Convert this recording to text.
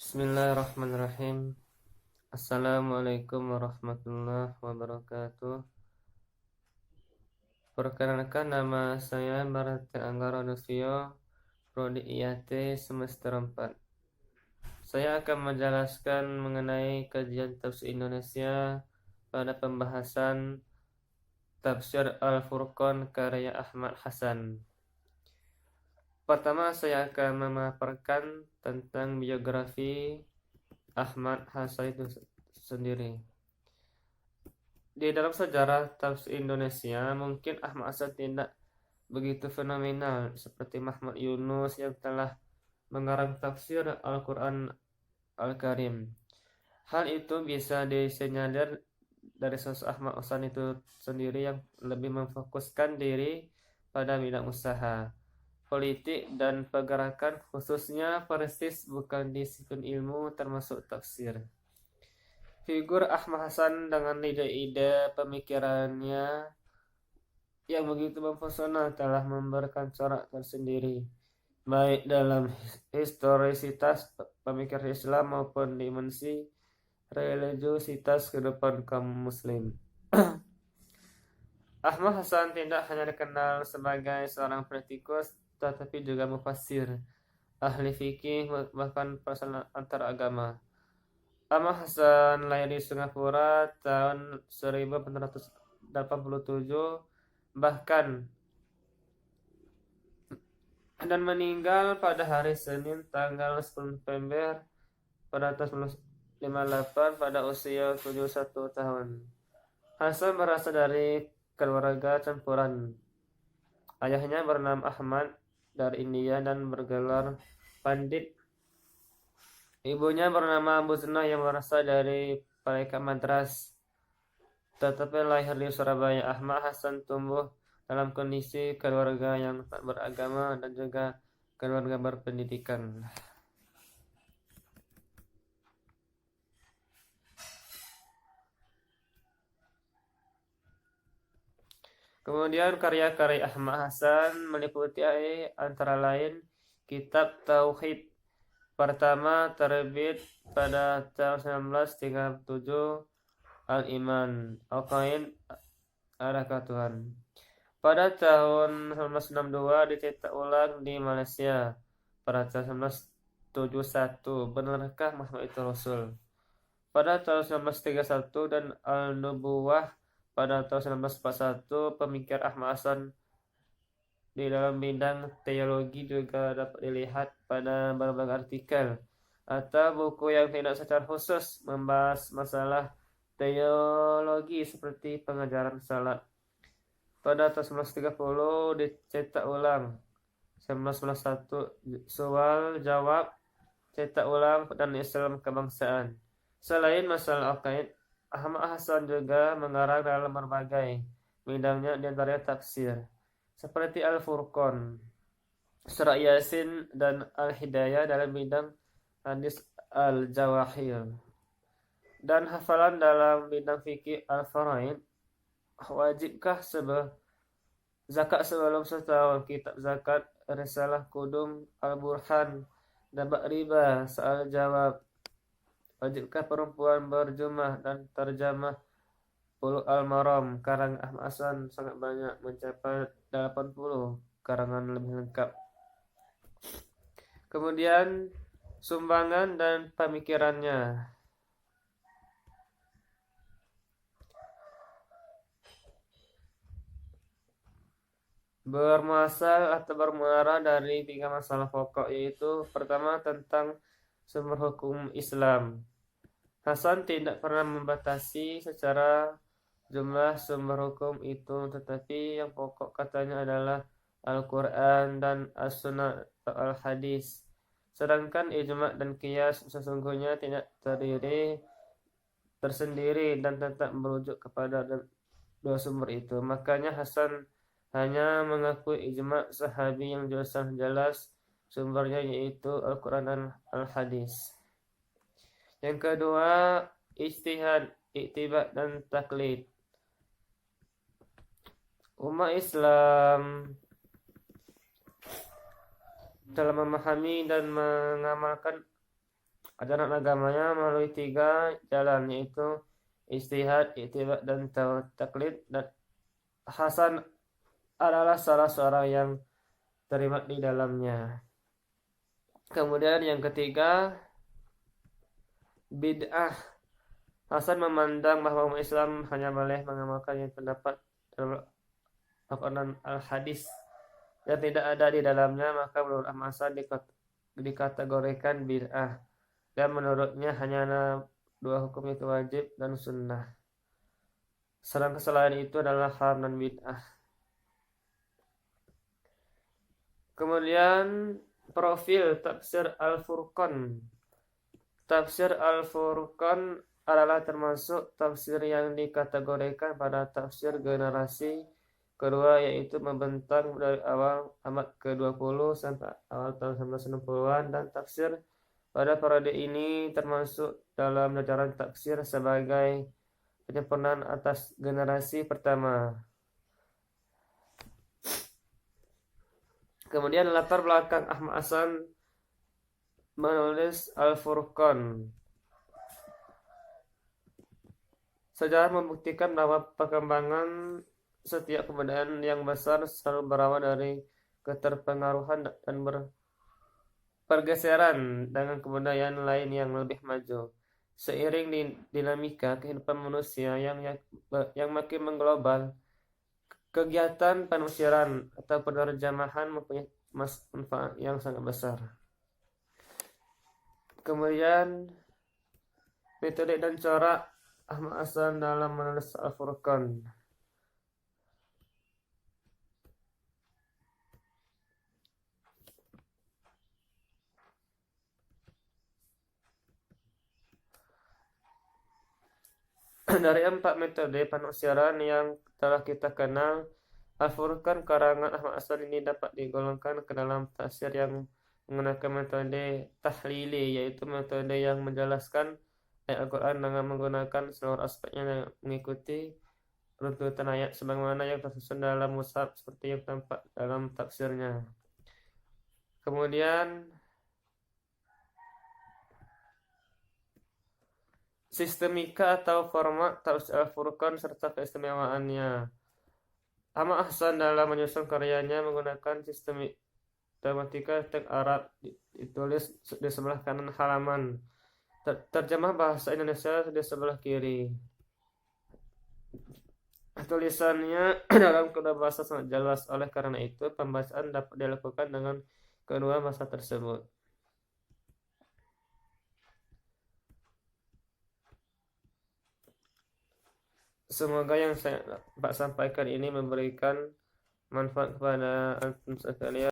Bismillahirrahmanirrahim. Assalamualaikum warahmatullahi wabarakatuh. Perkenalkan, nama saya Martin Anggara Nusio, Prodi IAT semester 4. Saya akan menjelaskan mengenai kajian tafsir Indonesia pada pembahasan Tafsir Al-Furqan karya Ahmad Hasan. Pertama, saya akan memaparkan tentang biografi Ahmad Hasan itu sendiri. Di dalam sejarah tafsir Indonesia, mungkin Ahmad Hasan tidak begitu fenomenal seperti Muhammad Yunus yang telah mengarang tafsir Al-Quran Al-Karim. Hal itu bisa disinyalir dari sosok Ahmad Hasan itu sendiri yang lebih memfokuskan diri pada bidang usaha, politik, dan pergerakan, khususnya prestis bukan disiplin ilmu termasuk tafsir. Figur Ahmad Hasan dengan ide-ide pemikirannya yang begitu mempesona telah memberikan corak tersendiri, baik dalam historisitas pemikiran Islam maupun dimensi religiositas kehidupan kaum muslim. Ahmad Hasan tidak hanya dikenal sebagai seorang politikus, tetapi juga mufassir, ahli fikih, bahkan personal antar agama. Ahmad Hasan lahir di Singapura tahun 1887, bahkan dan meninggal pada hari Senin tanggal 10 November pada tahun 1958 pada usia 71 tahun. Hasan berasal dari keluarga campuran. Ayahnya bernama Ahmad dari India dan bergelar pandit. Ibunya bernama Abu Zinah yang berasal dari Paleka Madras, tetapi lahir di Surabaya. Ahmad Hasan tumbuh dalam kondisi keluarga yang tak beragama dan juga keluarga berpendidikan. Kemudian karya-karya Ahmad Hasan meliputi antara lain Kitab Tauhid pertama terbit pada tahun 1937, Al-Iman, Al-Qain, Adakah Tuhan. Pada tahun 1962 dicetak ulang di Malaysia pada tahun 1971, Benarkah Muhammad itu Rasul. Pada tahun 1931 dan Al-Nubuwah pada tahun 1941. Pemikir Ahmad Hasan di dalam bidang teologi juga dapat dilihat pada berbagai artikel atau buku yang tidak secara khusus membahas masalah teologi seperti pengajaran salat. Pada tahun 1930 dicetak ulang. 1991 soal jawab, cetak ulang, dan Islam kebangsaan. Selain masalah Aqaid, Ahmad Hasan juga mengarang dalam berbagai bidangnya, di antaranya tafsir seperti Al-Furqan, Surah Yasin, dan Al-Hidayah dalam bidang hadis Al-Jawahir, dan hafalan dalam bidang fikih Al-Faraid. Wajibkah zakat sebelum setahun, Kitab Zakat, Risalah Kudum, Al-Burhan, Dabak Riba, Soal Jawab, Wajibkah perempuan berjumah, dan Terjemah Bulughul Al-Maram karangan Ahmad Hasan sangat banyak, mencapai 80 karangan lebih lengkap. Kemudian sumbangan dan pemikirannya. Bermuasal atau bermuara dari 3 masalah pokok, yaitu pertama tentang sumber hukum Islam. Hasan tidak pernah membatasi secara jumlah sumber hukum itu, tetapi yang pokok katanya adalah Al-Quran dan As-Sunnah atau Al-Hadis. Sedangkan ijma' dan qiyas sesungguhnya tidak tersendiri dan tetap merujuk kepada dua sumber itu. Makanya Hasan hanya mengakui ijma' sahabi yang jelas sumbernya, yaitu Al-Quran dan Al-Hadis. Yang kedua, ijtihad, iktibar, dan taklid. Umat Islam telah memahami dan mengamalkan ajaran agamanya melalui 3 jalan, yaitu ijtihad, ittiba, dan taklid. Dan Hasan adalah salah seorang yang terlibat di dalamnya. Kemudian yang ketiga, bid'ah. Hasan memandang bahwa umat Islam hanya boleh mengamalkan yang terdapat dalam Al-Quran dan Al-Hadis yang tidak ada di dalamnya, maka menurut Hasan dikategorikan bid'ah. Dan menurutnya hanya 2 hukum, itu wajib dan sunnah. Sedangkan selain itu adalah haram dan bid'ah. Kemudian profil tafsir Al-Furqan. Tafsir Al-Furqan adalah termasuk tafsir yang dikategorikan pada tafsir generasi kedua, yaitu membentang dari awal abad ke-20 sampai awal tahun 1960-an, dan tafsir pada periode ini termasuk dalam jajaran tafsir sebagai penyempurnaan atas generasi pertama. Kemudian latar belakang Ahmad Hasan menulis Al-Furqan. Sejarah membuktikan bahwa perkembangan setiap kebudayaan yang besar selalu berawal dari keterpengaruhan dan pergeseran dengan kebudayaan lain yang lebih maju. Seiring dinamika kehidupan manusia yang makin mengglobal, kegiatan penusiran atau penerjemahan mempunyai manfaat yang sangat besar. Kemudian metode dan cara Ahmad Hasan dalam menulis Al-Furqan. Dari 4 metode penusiran yang telah kita kenal, Al-Furqan karangan Ahmad Hasan ini dapat digolongkan ke dalam tafsir yang menggunakan metode tahlili, yaitu metode yang menjelaskan ayat Al-Quran dengan menggunakan seluruh aspeknya dan mengikuti runtutan ayat sebagaimana yang tersusun dalam mushaf seperti yang tampak dalam tafsirnya. Kemudian sistemika atau format tafsir Al-Furqan serta keistimewaannya. Ahmad Hasan dalam menyusun karyanya menggunakan sistematika teks Arab, ditulis di sebelah kanan halaman, terjemah bahasa Indonesia di sebelah kiri. Tulisannya dalam kedua bahasa sangat jelas, oleh karena itu pembacaan dapat dilakukan dengan kedua bahasa tersebut. Semoga yang saya sampaikan ini memberikan manfaat kepada antum sekalian.